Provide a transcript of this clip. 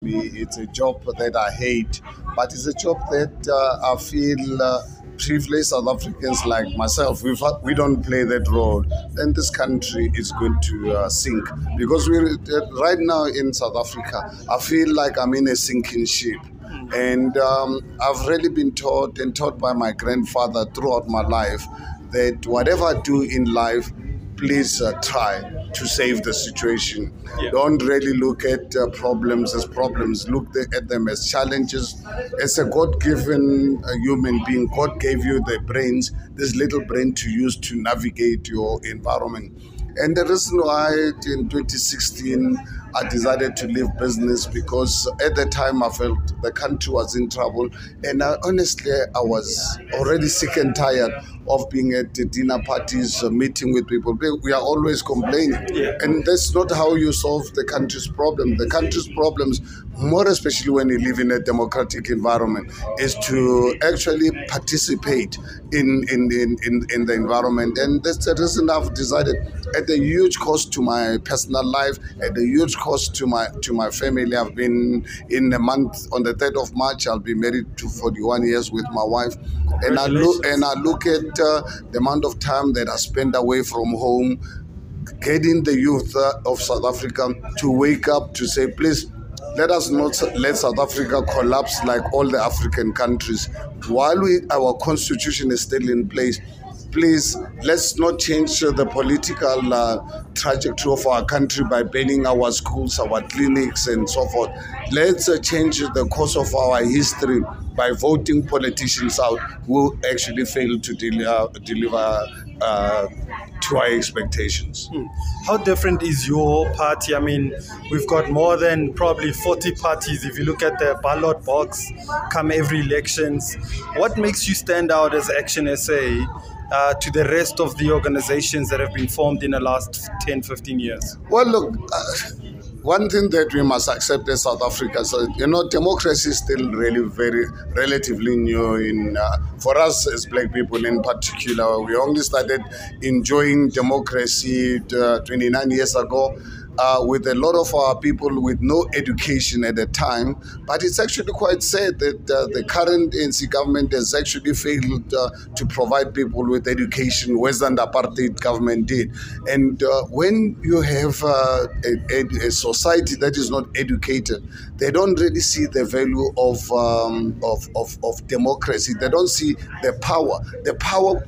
It's a job that I hate, but it's a job that I feel privileged South Africans like myself, we don't play that role, then this country is going to sink. Because right now in South Africa, I feel like I'm in a sinking ship. And I've really been taught by my grandfather throughout my life that whatever I do in life, please try to save the situation. Yeah. Don't really look at problems as problems. Look at them as challenges. As a God-given human being, God gave you the brains, this little brain to use to navigate your environment. And the reason why in 2016 I decided to leave business, because at the time I felt the country was in trouble, and honestly I was already sick and tired of being at the dinner parties, meeting with people. We are always complaining, and that's not how you solve the country's problem. The country's problems, more especially when you live in a democratic environment, is to actually participate in the environment. And that's the reason I've decided, at a huge cost to my personal life, at a huge cost to my family. I've been, in a month, on the 3rd of March, I'll be married to 41 years with my wife. And I look at the amount of time that I spend away from home, getting the youth of South Africa to wake up to say, please, let us not let South Africa collapse like all the African countries. While our constitution is still in place, please, let's not change the political trajectory of our country by banning our schools, our clinics, and so forth. Let's change the course of our history by voting politicians out who actually fail to deliver to our expectations. How different is your party? I mean, we've got more than probably 40 parties if you look at the ballot box come every elections. What makes you stand out as Action SA to the rest of the organizations that have been formed in the last 10, 15 years? Well, look, one thing that we must accept as South Africa, so, democracy is still really very relatively new for us as Black people in particular. We only started enjoying democracy 29 years ago. With a lot of our people with no education at the time. But it's actually quite sad that the current ANC government has actually failed to provide people with education, worse than the apartheid government did. And when you have a society that is not educated, they don't really see the value of democracy. They don't see the power. The power